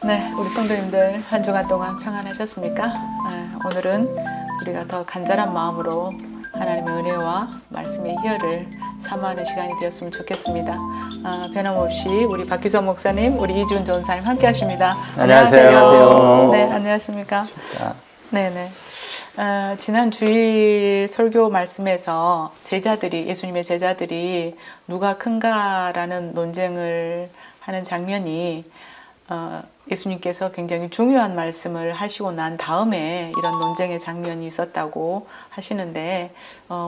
네, 우리 성도님들 한 주간 동안 평안하셨습니까? 오늘은 우리가 더 간절한 마음으로 하나님의 은혜와 말씀의 희열을 사모하는 시간이 되었으면 좋겠습니다. 변함없이 우리 박규선 목사님, 우리 이준 전사님 함께 하십니다. 안녕하세요. 네, 안녕하십니까? 네네. 지난 주일 설교 말씀에서 예수님의 제자들이 누가 큰가라는 논쟁을 하는 장면이 예수님께서 굉장히 중요한 말씀을 하시고 난 다음에 이런 논쟁의 장면이 있었다고 하시는데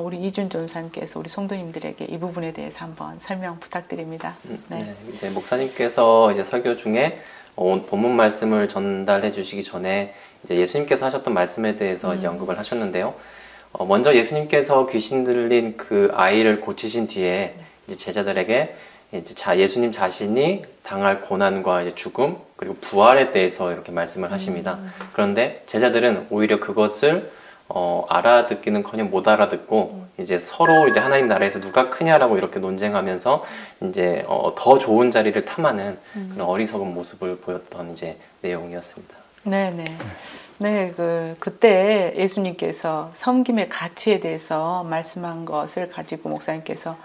우리 이준 전사님께서 우리 성도님들에게 이 부분에 대해서 한번 설명 부탁드립니다. 네, 이제 목사님께서 이제 설교 중에 본문 말씀을 전달해 주시기 전에 이제 예수님께서 하셨던 말씀에 대해서 이제 언급을 하셨는데요. 먼저 예수님께서 귀신 들린 그 아이를 고치신 뒤에 이제 제자들에게 이제 예수님 자신이 당할 고난과 이제 죽음 그리고 부활에 대해서 이렇게 말씀을 하십니다. 그런데 제자들은 오히려 그것을 알아듣기는커녕 못 알아듣고 이제 서로 이제 하나님 나라에서 누가 크냐라고 이렇게 논쟁하면서 이제 더 좋은 자리를 탐하는 그런 어리석은 모습을 보였던 이제 내용이었습니다. 네네. 네, 그때 예수님께서 섬김의 가치에 대해서 말씀한 것을 가지고 목사님께서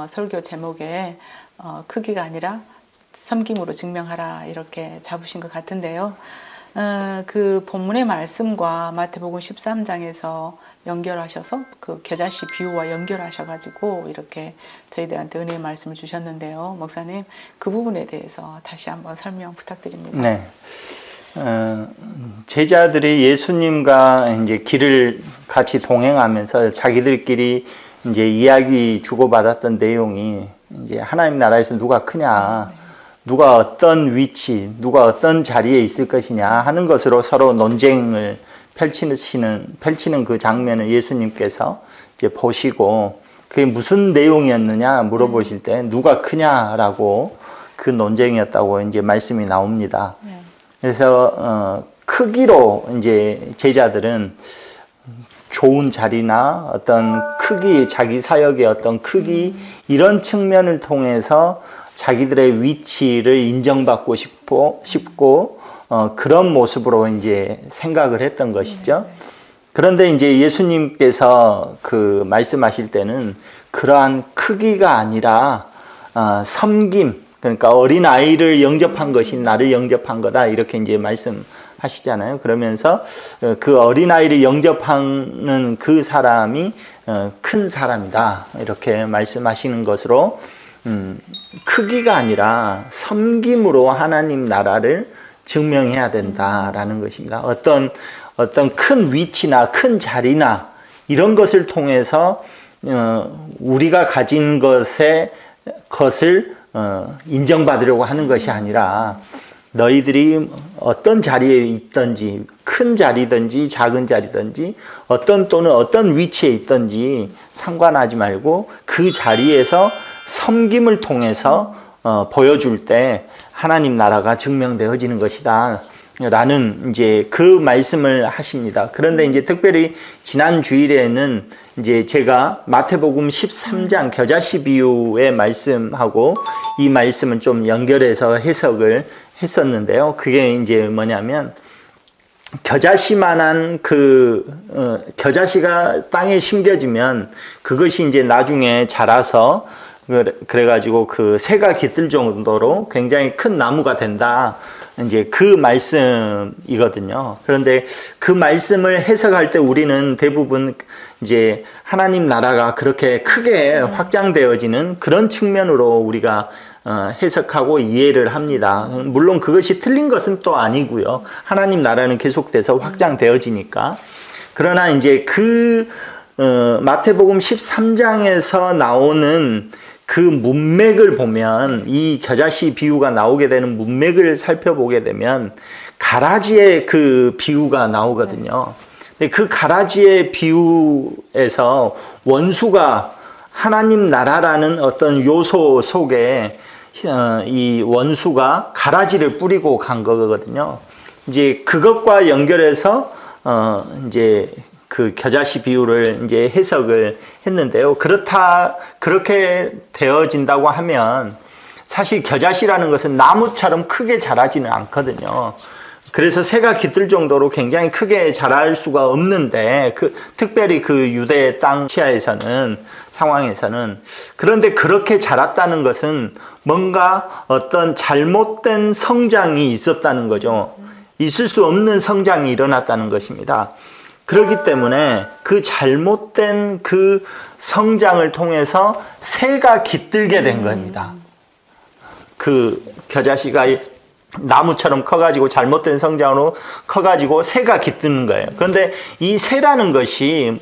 설교 제목에 크기가 아니라 섬김으로 증명하라 이렇게 잡으신 것 같은데요. 그 본문의 말씀과 마태복음 13장에서 연결하셔서 그 겨자씨 비유와 연결하셔가지고 이렇게 저희들한테 은혜의 말씀을 주셨는데요. 목사님, 그 부분에 대해서 다시 한번 설명 부탁드립니다. 네. 제자들이 예수님과 이제 길을 같이 동행하면서 자기들끼리 이제 이야기 주고받았던 내용이 이제 하나님 나라에서 누가 크냐, 누가 어떤 위치, 누가 어떤 자리에 있을 것이냐 하는 것으로 서로 논쟁을 펼치는 그 장면을 예수님께서 이제 보시고 그게 무슨 내용이었느냐 물어보실 때 누가 크냐라고 그 논쟁이었다고 이제 말씀이 나옵니다. 그래서 크기로 이제 제자들은 좋은 자리나 어떤 크기, 자기 사역의 어떤 크기 이런 측면을 통해서 자기들의 위치를 인정받고 싶고 그런 모습으로 이제 생각을 했던 것이죠. 그런데 이제 예수님께서 그 말씀하실 때는 그러한 크기가 아니라 섬김, 그러니까 어린 아이를 영접한 것이 나를 영접한 거다 이렇게 이제 말씀하시잖아요. 그러면서 그 어린 아이를 영접하는 그 사람이 큰 사람이다 이렇게 말씀하시는 것으로 크기가 아니라 섬김으로 하나님 나라를 증명해야 된다라는 것입니다. 어떤 큰 위치나 큰 자리나 이런 것을 통해서 우리가 가진 것을 인정받으려고 하는 것이 아니라 너희들이 어떤 자리에 있든지 큰 자리든지 작은 자리든지 또는 어떤 위치에 있든지 상관하지 말고 그 자리에서 섬김을 통해서 보여줄 때 하나님 나라가 증명되어지는 것이다 라는 이제 그 말씀을 하십니다. 그런데 이제 특별히 지난 주일에는 이제 제가 마태복음 13장 겨자씨 비유의 말씀하고 이 말씀은 좀 연결해서 해석을 했었는데요. 그게 이제 뭐냐면 겨자씨만한 겨자씨가 땅에 심겨지면 그것이 이제 나중에 자라서 그래가지고 그 새가 깃들 정도로 굉장히 큰 나무가 된다. 이제 그 말씀이거든요. 그런데 그 말씀을 해석할 때 우리는 대부분 이제 하나님 나라가 그렇게 크게 확장되어지는 그런 측면으로 우리가 해석하고 이해를 합니다. 물론 그것이 틀린 것은 또 아니고요. 하나님 나라는 계속돼서 확장되어지니까. 그러나 이제 마태복음 13장에서 나오는 그 문맥을 보면 이 겨자씨 비유가 나오게 되는 문맥을 살펴보게 되면 가라지의 그 비유가 나오거든요. 근데 그 가라지의 비유에서 원수가 하나님 나라라는 어떤 요소 속에 이 원수가 가라지를 뿌리고 간 거거든요. 이제 그것과 연결해서 이제 그 겨자씨 비유를 이제 해석을 했는데요. 그렇게 되어진다고 하면 사실 겨자씨라는 것은 나무처럼 크게 자라지는 않거든요. 그래서 새가 깃들 정도로 굉장히 크게 자랄 수가 없는데, 특별히 그 유대 땅 치하에서는, 상황에서는. 그런데 그렇게 자랐다는 것은 뭔가 어떤 잘못된 성장이 있었다는 거죠. 있을 수 없는 성장이 일어났다는 것입니다. 그렇기 때문에 그 잘못된 그 성장을 통해서 새가 깃들게 된 겁니다. 그 겨자씨가 나무처럼 커가지고 잘못된 성장으로 커가지고 새가 깃드는 거예요. 그런데 이 새라는 것이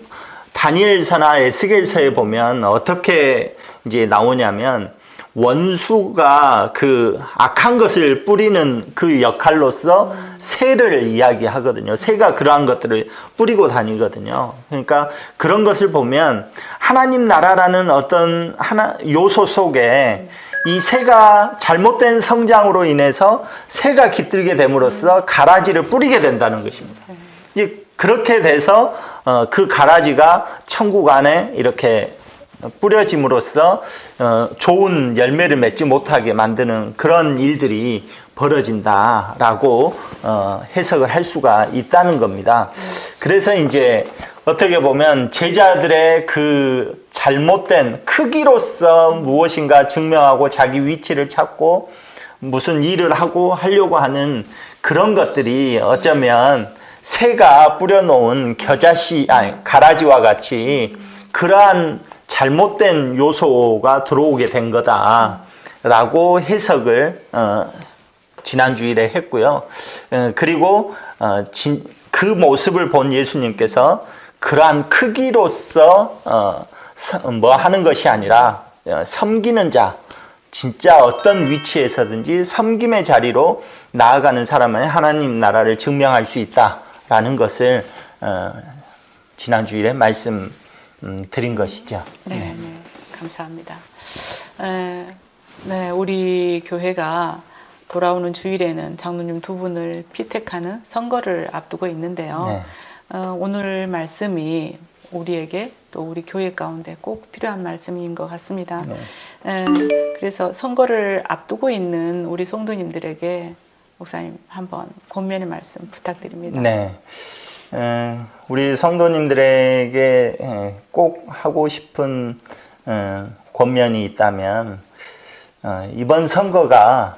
다니엘서나 에스겔서에 보면 어떻게 이제 나오냐면, 원수가 그 악한 것을 뿌리는 그 역할로서 새를 이야기하거든요. 새가 그러한 것들을 뿌리고 다니거든요. 그러니까 그런 것을 보면 하나님 나라라는 어떤 요소 속에 이 새가 잘못된 성장으로 인해서 새가 깃들게 됨으로써 가라지를 뿌리게 된다는 것입니다. 이제 그렇게 돼서 그 가라지가 천국 안에 이렇게 뿌려짐으로써 좋은 열매를 맺지 못하게 만드는 그런 일들이 벌어진다라고 해석을 할 수가 있다는 겁니다. 그래서 이제 어떻게 보면 제자들의 그 잘못된 크기로서 무엇인가 증명하고 자기 위치를 찾고 무슨 일을 하려고 하는 그런 것들이 어쩌면 새가 뿌려놓은 가라지와 같이 그러한 잘못된 요소가 들어오게 된 거다라고 해석을 지난 주일에 했고요. 그리고 그 모습을 본 예수님께서 그러한 크기로서 뭐 하는 것이 아니라 섬기는 자, 진짜 어떤 위치에서든지 섬김의 자리로 나아가는 사람은 하나님 나라를 증명할 수 있다라는 것을 지난 주일에 말씀 드린 것이죠. 네, 네. 감사합니다. 네, 우리 교회가 돌아오는 주일에는 장로님 두 분을 피택하는 선거를 앞두고 있는데요. 네. 오늘 말씀이 우리에게 또 우리 교회 가운데 꼭 필요한 말씀인 것 같습니다. 네. 그래서 선거를 앞두고 있는 우리 성도님들에게 목사님 한번 권면의 말씀 부탁드립니다. 네. 우리 성도님들에게 꼭 하고 싶은 권면이 있다면, 이번 선거가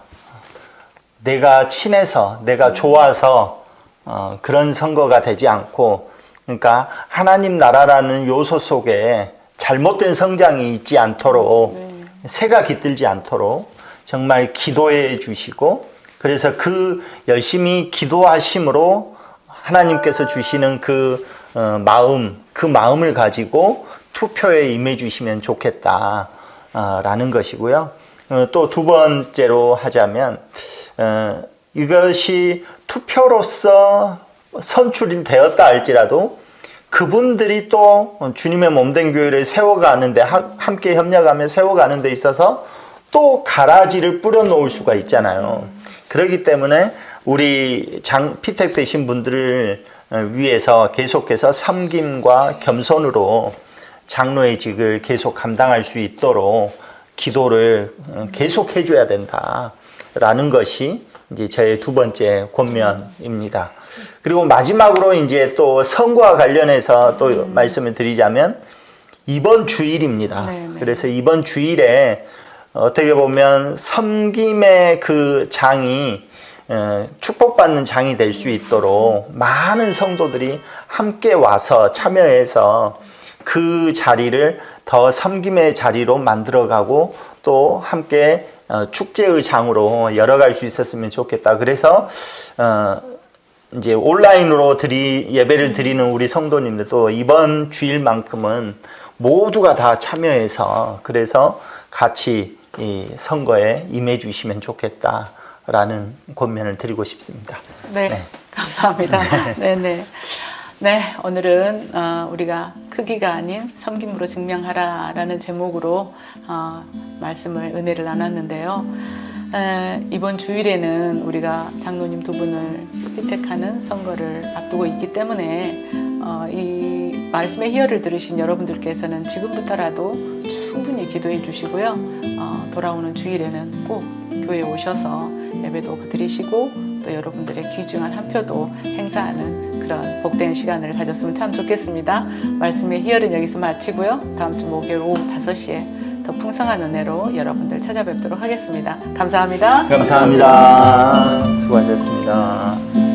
내가 친해서, 내가 좋아서 그런 선거가 되지 않고, 그러니까 하나님 나라라는 요소 속에 잘못된 성장이 있지 않도록, 새가 깃들지 않도록 정말 기도해 주시고, 그래서 그 열심히 기도하심으로 하나님께서 주시는 그 마음을 가지고 투표에 임해 주시면 좋겠다라는 것이고요. 또 두 번째로 하자면, 이것이 투표로서 선출이 되었다 할지라도 그분들이 또 주님의 몸된 교회를 세워가는데, 함께 협력하며 세워가는 데 있어서 또 가라지를 뿌려놓을 수가 있잖아요. 그렇기 때문에 우리 피택 되신 분들을 위해서 계속해서 섬김과 겸손으로 장로의 직을 계속 감당할 수 있도록 기도를 계속 해줘야 된다라는 것이 이제 저의 두 번째 권면입니다. 그리고 마지막으로 이제 또 선거와 관련해서 또 말씀을 드리자면, 이번 주일입니다. 네네. 그래서 이번 주일에 어떻게 보면 섬김의 그 장이 축복받는 장이 될 수 있도록 많은 성도들이 함께 와서 참여해서 그 자리를 더 섬김의 자리로 만들어가고 또 함께 축제의 장으로 열어갈 수 있었으면 좋겠다. 그래서 이제 온라인으로 예배를 드리는 우리 성도님들도 이번 주일만큼은 모두가 다 참여해서 그래서 같이 이 선거에 임해 주시면 좋겠다라는 권면을 드리고 싶습니다. 네, 네. 감사합니다. 네. 네, 오늘은 우리가 크기가 아닌 섬김으로 증명하라라는 제목으로 말씀을 은혜를 나눴는데요. 이번 주일에는 우리가 장로님 두 분을 피택하는 선거를 앞두고 있기 때문에 이 말씀의 희열을 들으신 여러분들께서는 지금부터라도 충분히 기도해 주시고요. 돌아오는 주일에는 꼭 교회에 오셔서 예배도 드리시고 또 여러분들의 귀중한 한 표도 행사하는 그런 복된 시간을 가졌으면 참 좋겠습니다. 말씀의 희열은 여기서 마치고요. 다음 주 목요일 오후 5시에 더 풍성한 은혜로 여러분들 찾아뵙도록 하겠습니다. 감사합니다. 감사합니다. 수고하셨습니다.